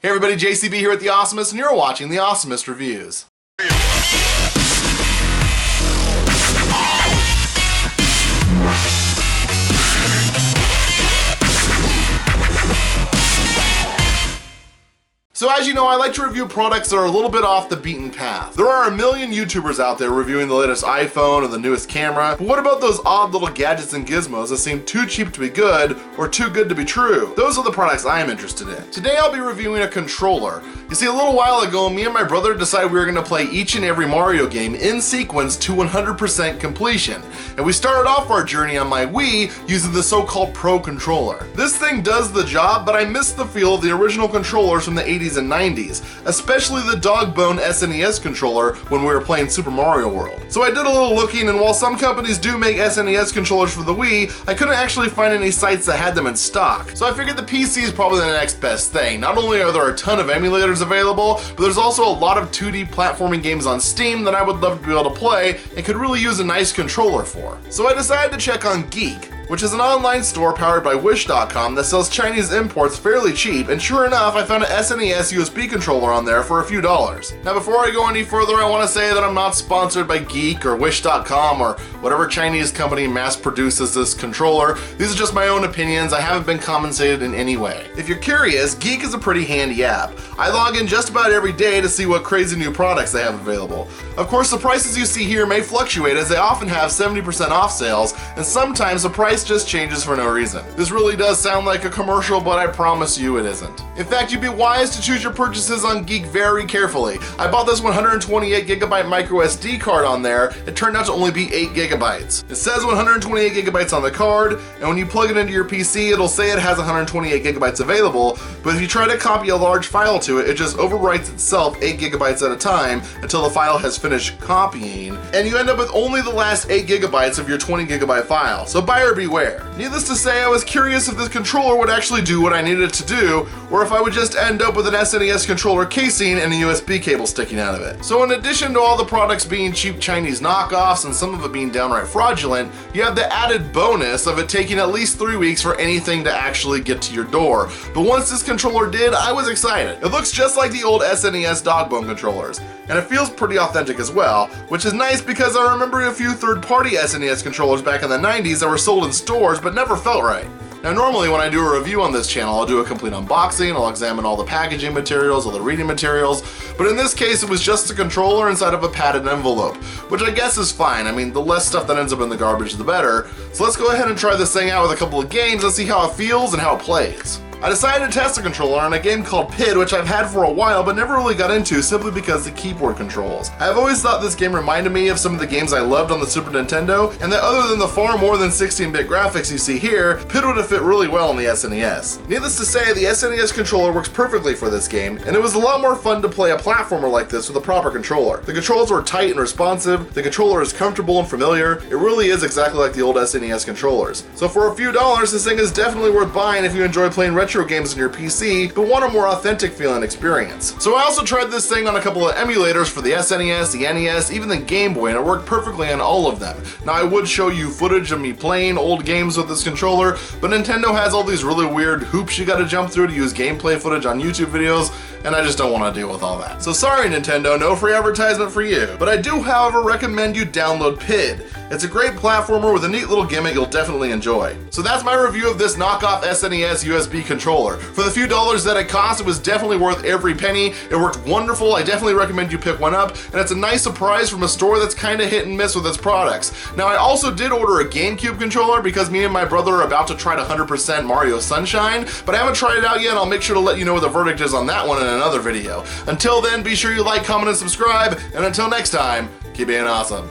Hey everybody, JCB here at the Awesomist, and you're watching the Awesomist Reviews. So as you know, I like to review products that are a little bit off the beaten path. There are a million YouTubers out there reviewing the latest iPhone or the newest camera, but what about those odd little gadgets and gizmos that seem too cheap to be good or too good to be true? Those are the products I am interested in. Today I'll be reviewing a controller. You see, a little while ago, me and my brother decided we were going to play each and every Mario game in sequence to 100% completion. And we started off our journey on my Wii using the so-called Pro controller. This thing does the job, but I miss the feel of the original controllers from the 80s and 90s, especially the dog bone SNES controller when we were playing Super Mario World. So I did a little looking, and while some companies do make SNES controllers for the Wii, I couldn't actually find any sites that had them in stock. So I figured the PC is probably the next best thing. Not only are there a ton of emulators available, but there's also a lot of 2D platforming games on Steam that I would love to be able to play and could really use a nice controller for. So I decided to check on Geek, which is an online store powered by Wish.com that sells Chinese imports fairly cheap, and sure enough, I found an SNES USB controller on there for a few dollars. Now before I go any further, I want to say that I'm not sponsored by Geek or Wish.com or whatever Chinese company mass produces this controller. These are just my own opinions. I haven't been compensated in any way. If you're curious, Geek is a pretty handy app. I log in just about every day to see what crazy new products they have available. Of course, the prices you see here may fluctuate as they often have 70% off sales, and sometimes the price just changes for no reason. This really does sound like a commercial, but I promise you it isn't. In fact, you'd be wise to choose your purchases on Geek very carefully. I bought this 128GB micro SD card on there. It turned out to only be 8GB. It says 128GB on the card, and when you plug it into your PC, it'll say it has 128GB available, but if you try to copy a large file to it, it just overwrites itself 8GB at a time until the file has finished copying, and you end up with only the last 8GB of your 20GB file. So buyer beware. Needless to say, I was curious if this controller would actually do what I needed it to do, or if I would just end up with an SNES controller casing and a USB cable sticking out of it. So in addition to all the products being cheap Chinese knockoffs and some of it being downright fraudulent, you have the added bonus of it taking at least 3 weeks for anything to actually get to your door. But once this controller did, I was excited. It looks just like the old SNES dog bone controllers, and it feels pretty authentic as well, which is nice because I remember a few third-party SNES controllers back in the 90s that were sold in stores but never felt right. Now normally when I do a review on this channel, I'll do a complete unboxing, I'll examine all the packaging materials, all the reading materials, but in this case it was just a controller inside of a padded envelope, which I guess is fine. I mean, the less stuff that ends up in the garbage the better. So let's go ahead and try this thing out with a couple of games and see how it feels and how it plays. I decided to test the controller on a game called PID, which I've had for a while but never really got into simply because of the keyboard controls. I've always thought this game reminded me of some of the games I loved on the Super Nintendo, and that other than the far more than 16-bit graphics you see here, PID would have fit really well on the SNES. Needless to say, the SNES controller works perfectly for this game, and it was a lot more fun to play a platformer like this with a proper controller. The controls were tight and responsive, the controller is comfortable and familiar. It really is exactly like the old SNES controllers. So for a few dollars, this thing is definitely worth buying if you enjoy playing retro games on your PC, but want a more authentic feeling experience. So I also tried this thing on a couple of emulators for the SNES, the NES, even the Game Boy, and it worked perfectly on all of them. Now I would show you footage of me playing old games with this controller, but Nintendo has all these really weird hoops you gotta jump through to use gameplay footage on YouTube videos, and I just don't want to deal with all that. So sorry Nintendo, no free advertisement for you. But I do, however, recommend you download PID. It's a great platformer with a neat little gimmick you'll definitely enjoy. So that's my review of this knockoff SNES USB controller. For the few dollars that it cost, it was definitely worth every penny. It worked wonderful. I definitely recommend you pick one up, and it's a nice surprise from a store that's kind of hit and miss with its products. Now I also did order a GameCube controller because me and my brother are about to try to 100% Mario Sunshine, but I haven't tried it out yet, and I'll make sure to let you know what the verdict is on that one in another video. Until then, be sure you like, comment, and subscribe, and until next time, keep being awesome.